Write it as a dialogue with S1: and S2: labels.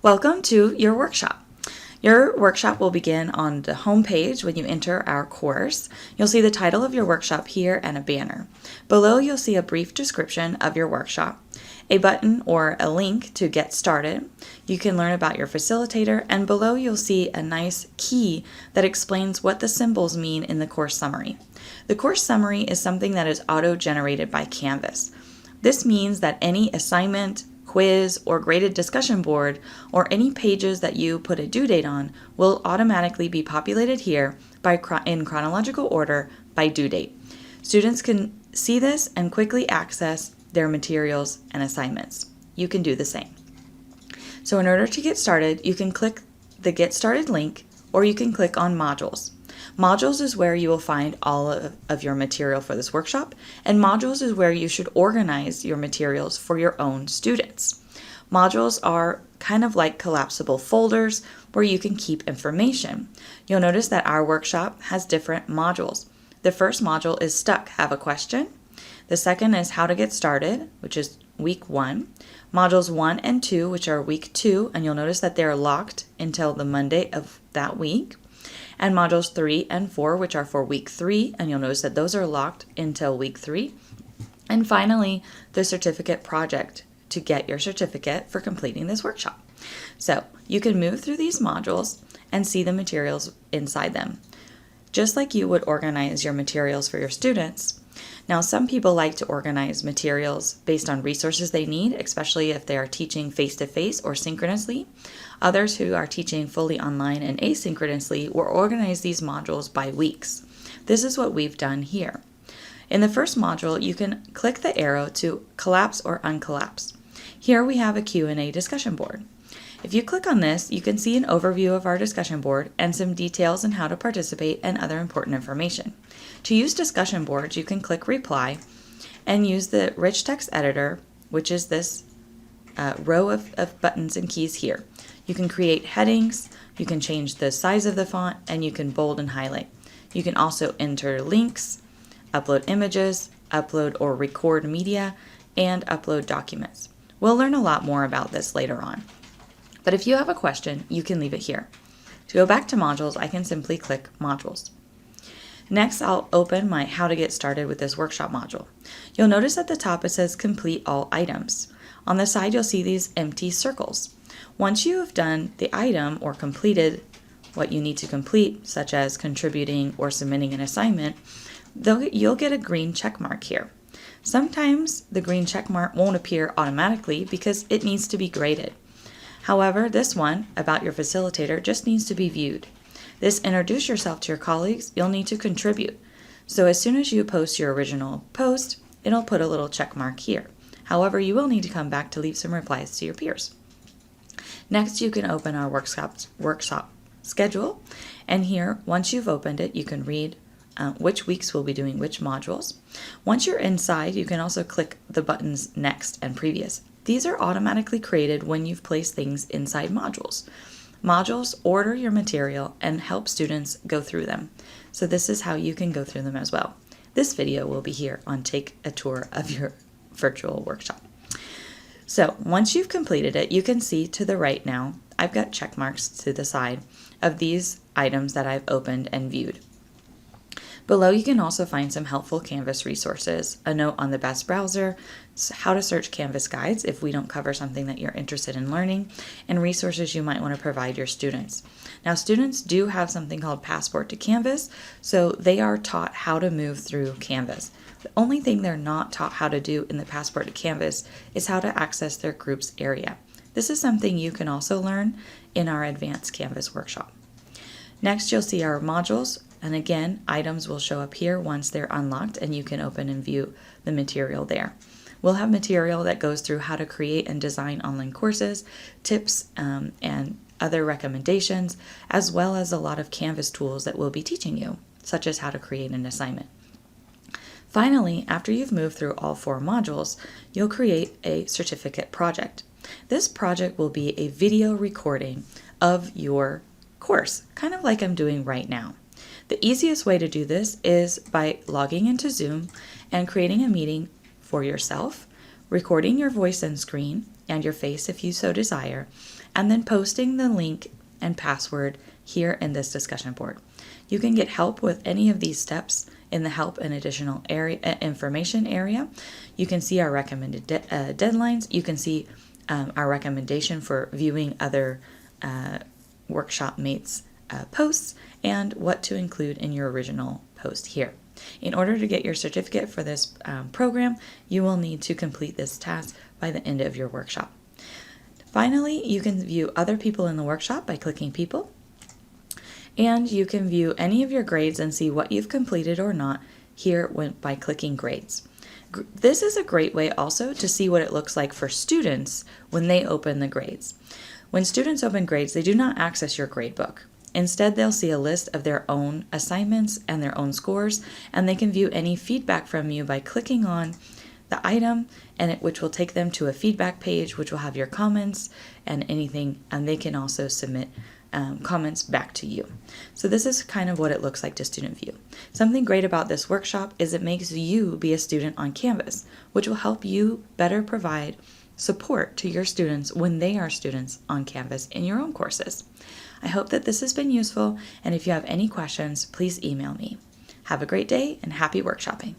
S1: Welcome to your workshop. Your workshop will begin on the home page when you enter our course. You'll see the title of your workshop here and a banner. Below, you'll see a brief description of your workshop, a button or a link to get started. You can learn about your facilitator, and below you'll see a nice key that explains what the symbols mean in the course summary. The course summary is something that is auto-generated by Canvas. This means that any assignment, quiz, or graded discussion board, or any pages that you put a due date on will automatically be populated here in chronological order by due date. Students can see this and quickly access their materials and assignments. You can do the same. So in order to get started, you can click the Get Started link, or you can click on Modules. Modules is where you will find all of your material for this workshop, and modules is where you should organize your materials for your own students. Modules are kind of like collapsible folders where you can keep information. You'll notice that our workshop has different modules. The first module is Stuck, Have a Question. The second is How to Get Started, which is week 1. Modules 1 and 2, which are week 2, and you'll notice that they're locked until the Monday of that week. And modules 3 and 4, which are for week 3, and you'll notice that those are locked until week 3. And finally, the certificate project to get your certificate for completing this workshop. So you can move through these modules and see the materials inside them, just like you would organize your materials for your students. Now, some people like to organize materials based on resources they need, especially if they are teaching face-to-face or synchronously. Others who are teaching fully online and asynchronously will organize these modules by weeks. This is what we've done here. In the first module, you can click the arrow to collapse or uncollapse. Here we have a Q&A discussion board. If you click on this, you can see an overview of our discussion board and some details on how to participate and other important information. To use discussion boards, you can click Reply and use the Rich Text Editor, which is this row of buttons and keys here. You can create headings, you can change the size of the font, and you can bold and highlight. You can also enter links, upload images, upload or record media, and upload documents. We'll learn a lot more about this later on. But if you have a question, you can leave it here. To go back to modules, I can simply click Modules. Next, I'll open my How to Get Started with this workshop module. You'll notice at the top it says Complete All Items. On the side, you'll see these empty circles. Once you have done the item or completed what you need to complete, such as contributing or submitting an assignment, you'll get a green check mark here. Sometimes the green check mark won't appear automatically because it needs to be graded. However, this one, about your facilitator, just needs to be viewed. This introduce yourself to your colleagues, you'll need to contribute. So as soon as you post your original post, it'll put a little check mark here. However, you will need to come back to leave some replies to your peers. Next, you can open our workshop schedule. And here, once you've opened it, you can read which weeks we'll be doing which modules. Once you're inside, you can also click the buttons Next and Previous. These are automatically created when you've placed things inside modules. Modules order your material and help students go through them. So this is how you can go through them as well. This video will be here on Take a Tour of Your Virtual Workshop. So once you've completed it, you can see to the right now, I've got check marks to the side of these items that I've opened and viewed. Below, you can also find some helpful Canvas resources, a note on the best browser, how to search Canvas guides if we don't cover something that you're interested in learning, and resources you might want to provide your students. Now, students do have something called Passport to Canvas, so they are taught how to move through Canvas. The only thing they're not taught how to do in the Passport to Canvas is how to access their group's area. This is something you can also learn in our Advanced Canvas workshop. Next, you'll see our modules. And again, items will show up here once they're unlocked, and you can open and view the material there. We'll have material that goes through how to create and design online courses, tips, and other recommendations, as well as a lot of Canvas tools that we'll be teaching you, such as how to create an assignment. Finally, after you've moved through all 4 modules, you'll create a certificate project. This project will be a video recording of your course, kind of like I'm doing right now. The easiest way to do this is by logging into Zoom and creating a meeting for yourself, recording your voice and screen, and your face if you so desire, and then posting the link and password here in this discussion board. You can get help with any of these steps in the help and additional information area. You can see our recommended deadlines. You can see our recommendation for viewing other workshop mates posts and what to include in your original post here. In order to get your certificate for this program, you will need to complete this task by the end of your workshop. Finally, you can view other people in the workshop by clicking People, and you can view any of your grades and see what you've completed or not here by clicking Grades. This is a great way also to see what it looks like for students when they open the grades. When students open grades, they do not access your gradebook. Instead, they'll see a list of their own assignments and their own scores, and they can view any feedback from you by clicking on the item, which will take them to a feedback page, which will have your comments and anything, and they can also submit comments back to you. So this is kind of what it looks like to student view. Something great about this workshop is it makes you be a student on Canvas, which will help you better provide support to your students when they are students on Canvas in your own courses. I hope that this has been useful, and if you have any questions, please email me. Have a great day and happy workshopping.